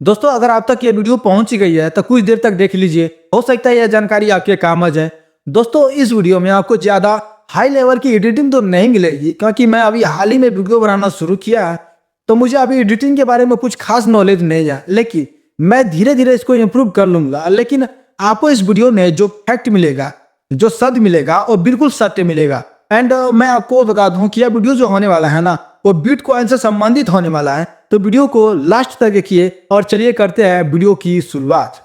दोस्तों अगर आप तक ये वीडियो पहुंच गई है तो कुछ देर तक देख लीजिए, हो सकता है यह जानकारी आपके काम आ जाए। दोस्तों इस वीडियो में आपको ज्यादा हाई लेवल की एडिटिंग तो नहीं मिलेगी, क्योंकि मैं अभी हाल ही में वीडियो बनाना शुरू किया है, तो मुझे अभी एडिटिंग के बारे में कुछ खास नॉलेज नहीं है। लेकिन मैं धीरे धीरे इसको इम्प्रूव कर लूंगा। लेकिन आपको इस वीडियो में जो फैक्ट मिलेगा, जो सत्य मिलेगा, वो बिल्कुल सत्य मिलेगा। एंड मैं आपको बता दूं कि यह वीडियो जो होने वाला है ना, वो बिटकॉइन से संबंधित होने वाला है। तो वीडियो को लास्ट तक देखिए और चलिए करते हैं वीडियो की शुरुआत।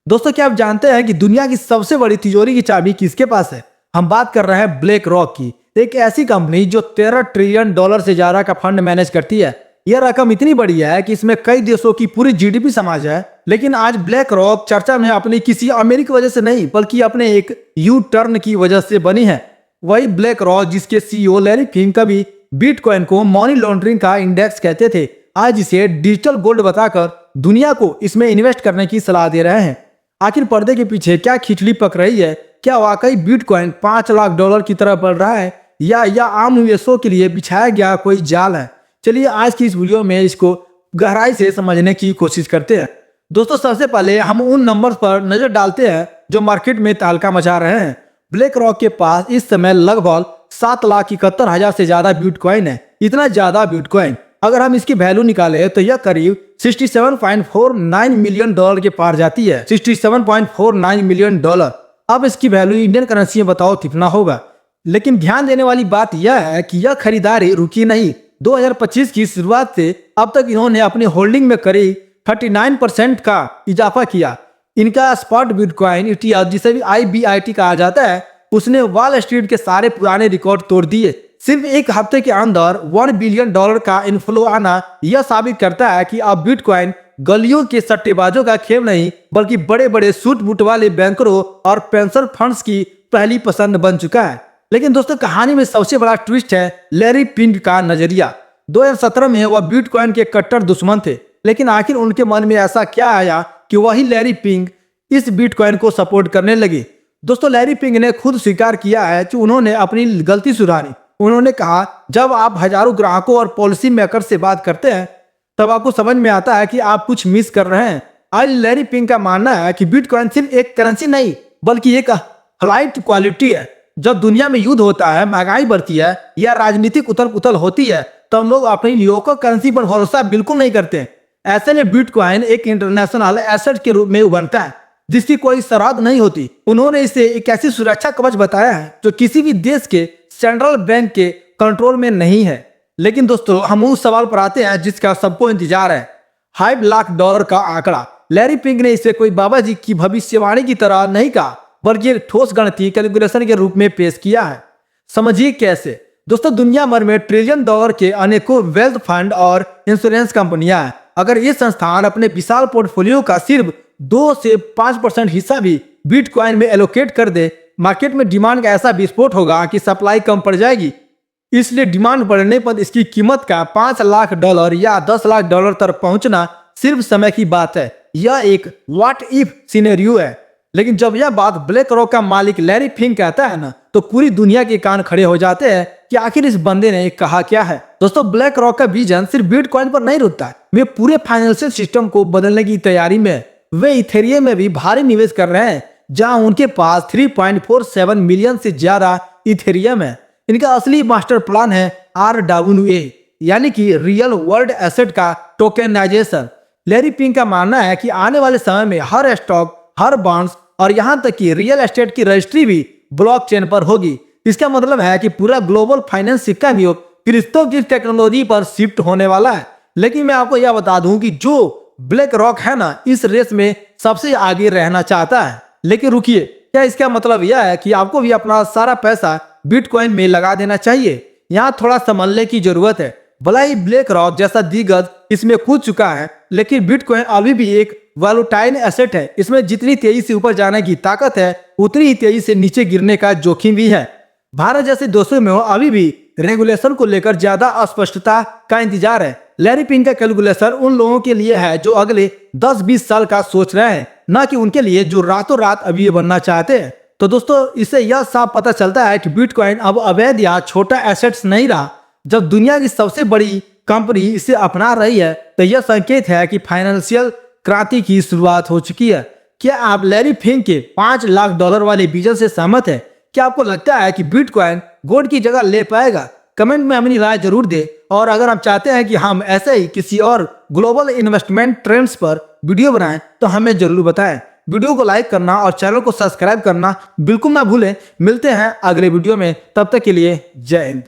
दोस्तों क्या आप जानते हैं कि दुनिया की सबसे बड़ी तिजोरी की चाबी किसके पास है? हम बात कर रहे हैं ब्लैक रॉक की, एक ऐसी कंपनी जो $13 ट्रिलियन से ज्यादा का फंड मैनेज करती है। यह रकम इतनी बड़ी है कि इसमें कई देशों की पूरी जीडीपी समा जाए। लेकिन आज ब्लैक रॉक चर्चा में अपनी किसी अमीर की वजह से नहीं, बल्कि अपने एक यू टर्न की वजह से बनी है। वही ब्लैक रॉक जिसके सीईओ लैरी फिंक कभी बिटकॉइन को मनी लॉन्ड्रिंग का इंडेक्स कहते थे, आज इसे डिजिटल गोल्ड बताकर दुनिया को इसमें इन्वेस्ट करने की सलाह दे रहे हैं। आखिर पर्दे के पीछे क्या खिचड़ी पक रही है? क्या वाकई बिटकॉइन $5 लाख की तरफ बढ़ रहा है, या आम निवेशकों के लिए बिछाया गया कोई जाल है? चलिए आज की इस वीडियो में इसको गहराई से समझने की कोशिश करते हैं। दोस्तों सबसे पहले हम उन नंबर्स पर नजर डालते हैं जो मार्केट में तहलका मचा रहे हैं। ब्लैक रॉक के पास इस समय लगभग 7,71,000 से ज्यादा बिटकॉइन है। इतना ज्यादा बिटकॉइन, अगर हम इसकी वैल्यू निकाले तो यह करीब $67.49 मिलियन के पार जाती है। $67.49 मिलियन। अब इसकी वैल्यू इंडियन करेंसी में बताओ कितना होगा। लेकिन ध्यान देने वाली बात यह है कि यह खरीदारी रुकी नहीं। 2025 की शुरुआत से अब तक इन्होंने अपनी होल्डिंग में करीब 39% का इजाफा किया। इनका स्पॉट बिटकॉइन ETF, जिसे भी IBIT कहा जाता है, उसने वॉल स्ट्रीट के सारे पुराने रिकॉर्ड तोड़ दिए। सिर्फ एक हफ्ते के अंदर $1 बिलियन का इनफ्लो आना यह साबित करता है कि अब बिटकॉइन गलियों के सट्टेबाजों का खेल नहीं, बल्कि बड़े बड़े सूट बूट वाले बैंकरों और पेंशन फंड्स की पहली पसंद बन चुका है। लेकिन दोस्तों कहानी में सबसे बड़ा ट्विस्ट है लैरी फिंक का नजरिया। 2017 में वह बिटकॉइन के कट्टर दुश्मन थे, लेकिन आखिर उनके मन में ऐसा क्या आया कि वही लैरी फिंक इस बिटकॉइन को सपोर्ट करने लगे? दोस्तों लैरी फिंक ने खुद स्वीकार किया है कि उन्होंने अपनी गलती सुधारी। उन्होंने कहा, जब आप हजारों ग्राहकों और पॉलिसी मेकर से बात करते हैं तब आपको समझ में आता है कि आप कुछ मिस कर रहे हैं। आज लैरी फिंक का मानना है कि बिटकॉइन सिर्फ एक करेंसी नहीं, बल्कि एक फ्लाइट क्वालिटी है। जब दुनिया में युद्ध होता है, महंगाई बढ़ती है या राजनीतिक उथल पुथल होती है, तब लोग अपनी लोकल करेंसी पर भरोसा बिल्कुल नहीं करते। ऐसे में बिटकॉइन एक इंटरनेशनल एसेट के रूप में उभरता है, जिसकी कोई शराब नहीं होती। उन्होंने इसे एक ऐसी सुरक्षा कवच बताया है जो किसी भी देश के सेंट्रल बैंक के कंट्रोल में नहीं है। लेकिन दोस्तों हम उस सवाल पर आते हैं जिसका सबको इंतजार है, $5 लाख का आंकड़ा। लैरी फिंक ने इसे कोई बाबा जी की भविष्यवाणी की तरह नहीं कहा, बल्कि एक ठोस गणितीय कैलकुलेशन के रूप में पेश किया है। समझिए कैसे। दोस्तों दुनिया भर में $1 ट्रिलियन के अनेकों वेल्थ फंड और इंश्योरेंस कंपनियां हैं। अगर ये संस्थान अपने विशाल पोर्टफोलियो का सिर्फ 2 से 5% हिस्सा भी बिटकॉइन में एलोकेट कर दे, मार्केट में डिमांड का ऐसा विस्फोट होगा कि सप्लाई कम पड़ जाएगी। इसलिए डिमांड बढ़ने पर इसकी कीमत का $5 लाख या $10 लाख तक पहुंचना सिर्फ समय की बात है। यह एक व्हाट इफ सिनेरियो है। लेकिन जब यह बात ब्लैक रॉक का मालिक लैरी फिंक कहता है ना, तो पूरी दुनिया के कान खड़े हो जाते हैं कि आखिर इस बंदे ने कहा क्या है। दोस्तों ब्लैक रॉक का विजन सिर्फ बिटकॉइन पर नहीं रुकता है, वे पूरे फाइनेंशियल सिस्टम को बदलने की तैयारी में। वे इथेरियम में भी भारी निवेश कर रहे हैं, जहां उनके पास 3.47 मिलियन से ज्यादा इथेरियम है। इनका असली मास्टर प्लान है RWA, यानी कि रियल वर्ल्ड एसेट का टोकेनाइजेशन। लैरी फिंक का मानना है कि आने वाले समय में हर स्टॉक, हर बॉन्ड्स और यहां तक कि रियल एस्टेट की रजिस्ट्री भी ब्लॉकचेन पर होगी। इसका मतलब है कि पूरा ग्लोबल फाइनेंस सिक्का भी क्रिप्टो की टेक्नोलॉजी पर शिफ्ट होने वाला है। लेकिन मैं आपको यह बता दूं कि जो ब्लैक रॉक है ना, इस रेस में सबसे आगे रहना चाहता है। लेकिन रुकिए, क्या इसका मतलब यह है कि आपको भी अपना सारा पैसा बिटकॉइन में लगा देना चाहिए? यहाँ थोड़ा संभलने की जरूरत है। भला ही ब्लैक रॉक जैसा दिग्गज इसमें कूद चुका है, लेकिन बिटकॉइन अभी भी एक वॉलेटाइल एसेट है। इसमें जितनी तेजी से ऊपर जाने की ताकत है, उतनी ही तेजी से नीचे गिरने का जोखिम भी है। भारत जैसे देशों में अभी भी रेगुलेशन को लेकर ज्यादा अस्पष्टता का इंतजार है। लैरी फिंक का कैलकुलेशन उन लोगों के लिए है जो अगले 10-20 साल का सोच रहे हैं, न कि उनके लिए जो रातों रात अभी बनना चाहते हैं। तो दोस्तों इससे यह साफ पता चलता है कि बिटकॉइन अब अवैध या छोटा एसेट्स नहीं रहा। जब दुनिया की सबसे बड़ी कंपनी इसे अपना रही है तो यह संकेत है कि फाइनेंशियल क्रांति की शुरुआत हो चुकी है। क्या आप लैरी फिंक के $5 लाख वाले विजन से सहमत है? क्या आपको लगता है कि बिटकॉइन गोल्ड की जगह ले पाएगा? कमेंट में अपनी राय जरूर दें। और अगर आप चाहते हैं कि हम ऐसे ही किसी और ग्लोबल इन्वेस्टमेंट ट्रेंड्स पर वीडियो बनाएं तो हमें जरूर बताएं। वीडियो को लाइक करना और चैनल को सब्सक्राइब करना बिल्कुल ना भूलें। मिलते हैं अगले वीडियो में, तब तक के लिए जय हिंद।